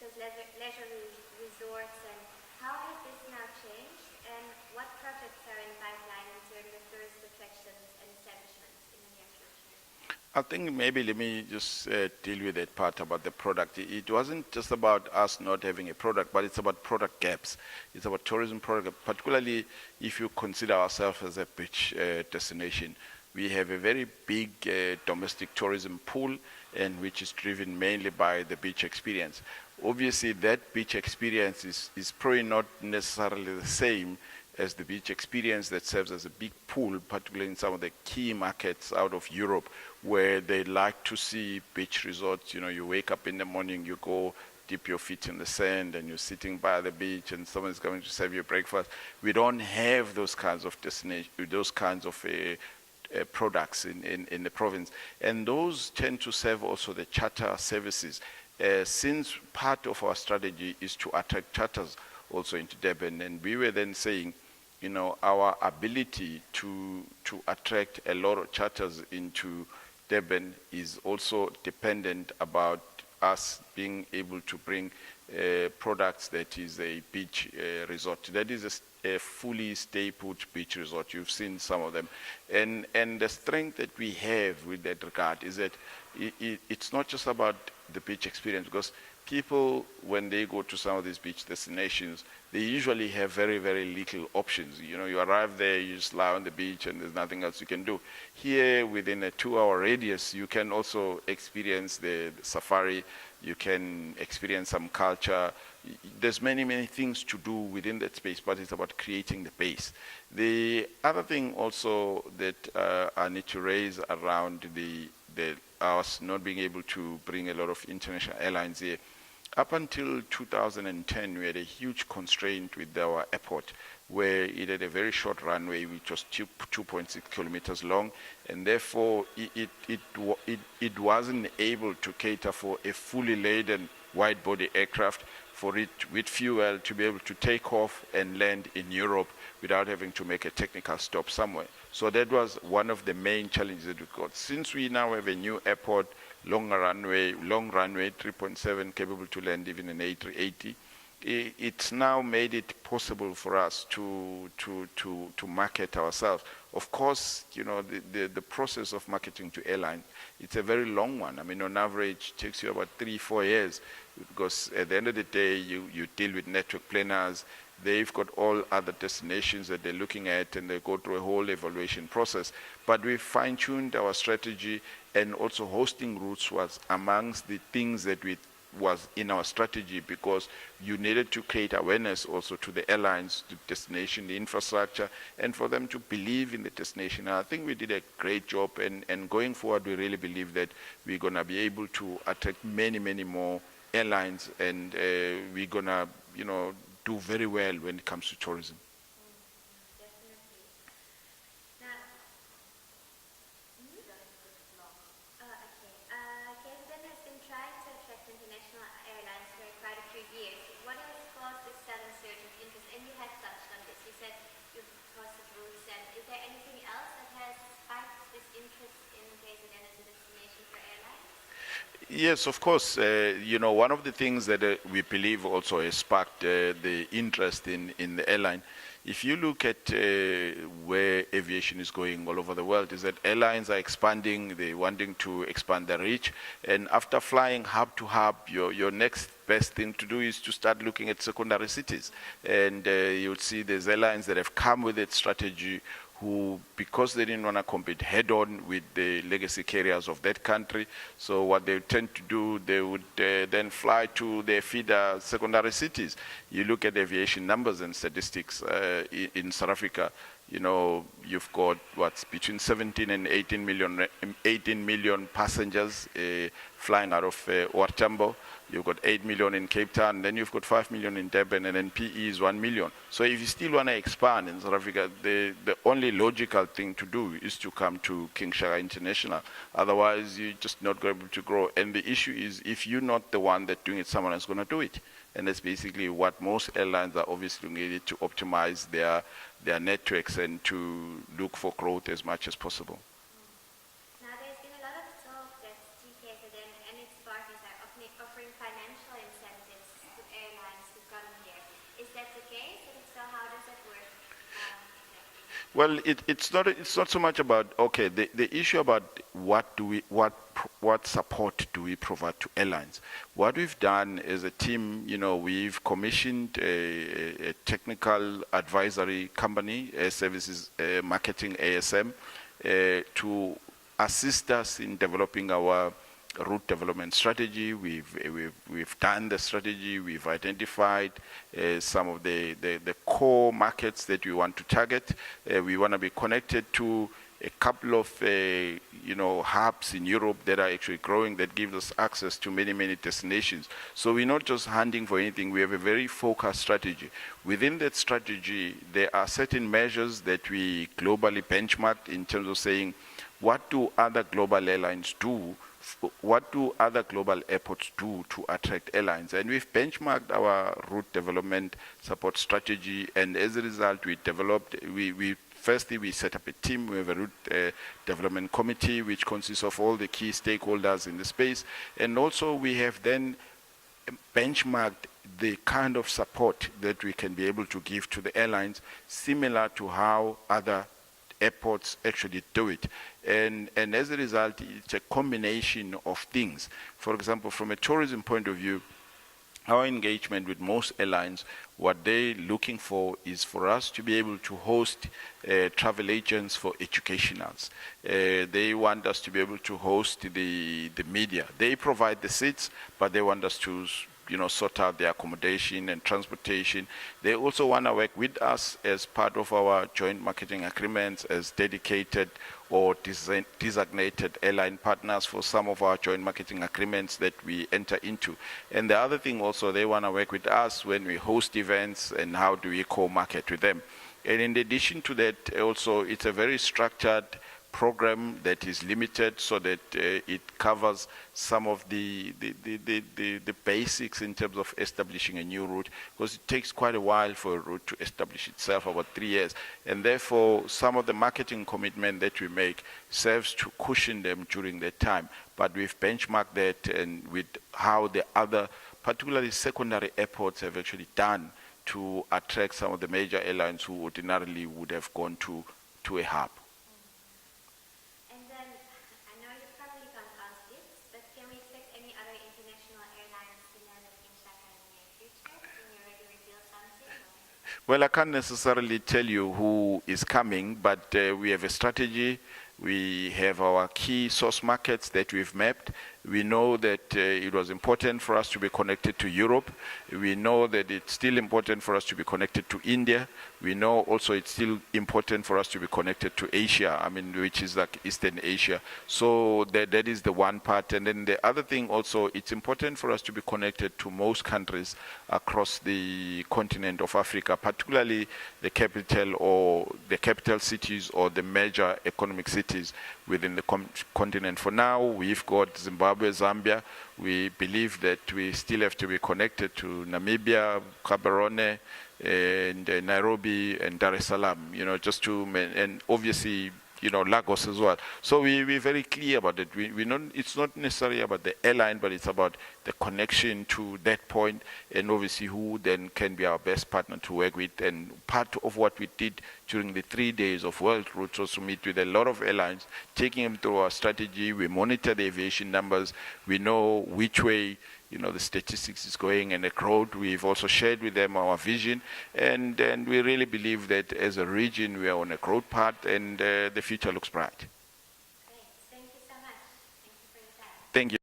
as leisure resorts, and how has this now changed, and what projects are in pipeline in terms of tourist attractions and establishments in the near future? I think maybe let me just deal with that part about the product. It wasn't just about us not having a product, but it's about product gaps. It's about tourism product, particularly if you consider ourselves as a beach destination. We have a very big domestic tourism pool, and which is driven mainly by the beach experience. Obviously, that beach experience is probably not necessarily the same as the beach experience that serves as a big pool, particularly in some of the key markets out of Europe, where they like to see beach resorts. You know, you wake up in the morning, you go dip your feet in the sand, and you're sitting by the beach, and someone's coming to serve you breakfast. We don't have those kinds of destination, those kinds of products in the province, and those tend to serve also the charter services. Since part of our strategy is to attract charters also into Durban, and we were then saying, you know, our ability to attract a lot of charters into Durban is also dependent about us being able to bring products that is a beach resort. That is a fully stay-put beach resort. You've seen some of them. And the strength that we have with that regard is that it's not just about the beach experience, because people, when they go to some of these beach destinations, they usually have very, very little options. You know, you arrive there, you just lie on the beach, and there's nothing else you can do. Here, within a 2-hour radius, you can also experience the safari, you can experience some culture. There's many, many things to do within that space, but it's about creating the base. The other thing also that I need to raise around the us not being able to bring a lot of international airlines here. Up until 2010, we had a huge constraint with our airport, where it had a very short runway, which was 2.6 kilometers long, and therefore it wasn't able to cater for a fully laden wide-body aircraft, for it with fuel to be able to take off and land in Europe without having to make a technical stop somewhere. So that was one of the main challenges that we got. Since we now have a new airport, long runway, 3.7, capable to land even an A380, it's now made it possible for us to market ourselves. Of course, you know, the process of marketing to airline, it's a very long one. I mean, on average, it takes you about 3-4 years, because at the end of the day, you deal with network planners. They've got all other destinations that they're looking at, and they go through a whole evaluation process. But we fine-tuned our strategy, and also hosting routes was amongst the things that was in our strategy, because you needed to create awareness also to the airlines, the destination, the infrastructure, and for them to believe in the destination. And I think we did a great job, and going forward, we really believe that we're going to be able to attract many, many more airlines, and we're going to, you know, do very well when it comes to tourism. Yes, of course. You know, one of the things that we believe also has sparked the interest in the airline, if you look at where aviation is going all over the world, is that airlines are expanding, they're wanting to expand their reach, and after flying hub to hub, your next best thing to do is to start looking at secondary cities. And you'll see there's airlines that have come with that strategy, who, because they didn't want to compete head-on with the legacy carriers of that country, so what they tend to do, they would then fly to their feeder secondary cities. You look at aviation numbers and statistics in South Africa, you know, you've got what's between 17 and 18 million passengers flying out of OR Tambo. You've got 8 million in Cape Town, then you've got 5 million in Durban, and then PE is 1 million. So if you still want to expand in South Africa, the only logical thing to do is to come to King Shaka International. Otherwise, you're just not going to be able to grow. And the issue is, if you're not the one that's doing it, someone else is going to do it. And that's basically what most airlines are obviously needed to optimize their networks and to look for growth as much as possible. Now, there's been a lot of talk that TKZN and its partners are offering financial incentives case? And if so, how does it work? Exactly? Well, it's not so much about, okay, the issue about what support do we provide to airlines. What we've done as a team, we've commissioned a technical advisory company, Air Services Marketing ASM, to assist us in developing our route development strategy. We've done the strategy. We've identified some of the core markets that we want to target. We want to be connected to a couple of hubs in Europe that are actually growing, that gives us access to many destinations. So we're not just hunting for anything. We have a very focused strategy. Within that strategy, there are certain measures that we globally benchmarked in terms of saying, what do other global airlines do? What do other global airports do to attract airlines? And we've benchmarked our route development support strategy, and as a result, firstly, we set up a team. We have a route development committee, which consists of all the key stakeholders in the space. And also, we have then benchmarked the kind of support that we can be able to give to the airlines, similar to how other airports actually do it. And as a result, it's a combination of things. For example, from a tourism point of view, our engagement with most airlines, what they're looking for is for us to be able to host travel agents for educationals. They want us to be able to host the media. They provide the seats, but they want us to sort out their accommodation and transportation. They also want to work with us as part of our joint marketing agreements as dedicated or designated airline partners for some of our joint marketing agreements that we enter into. And the other thing also, they want to work with us when we host events and how do we co-market with them. And in addition to that, also, it's a very structured program that is limited so that it covers some of the basics in terms of establishing a new route, because it takes quite a while for a route to establish itself, about 3 years. And therefore, some of the marketing commitment that we make serves to cushion them during that time. But we've benchmarked that and with how the other, particularly secondary airports, have actually done to attract some of the major airlines who ordinarily would have gone to a hub. Well, I can't necessarily tell you who is coming, but we have a strategy. We have our key source markets that we've mapped. We know that it was important for us to be connected to Europe. We know that it's still important for us to be connected to India. We know also it's still important for us to be connected to Asia, which is like Eastern Asia. So that is the one part. And then the other thing also, it's important for us to be connected to most countries across the continent of Africa, particularly the capital cities or the major economic cities within the continent. For now, we've got Zimbabwe, Zambia. We believe that we still have to be connected to Namibia, Gaborone, and Nairobi and Dar es Salaam, and obviously, Lagos as well. So we're very clear about it. It's not necessarily about the airline, but it's about the connection to that point, and obviously who then can be our best partner to work with. And part of what we did during the 3 days of World Routes was to meet with a lot of airlines, taking them through our strategy. We monitor the aviation numbers. We know which way the statistics is going and the growth. We've also shared with them our vision, and we really believe that as a region we are on a growth path, and the future looks bright. Great. Thank you so much. Thank you for your time. Thank you.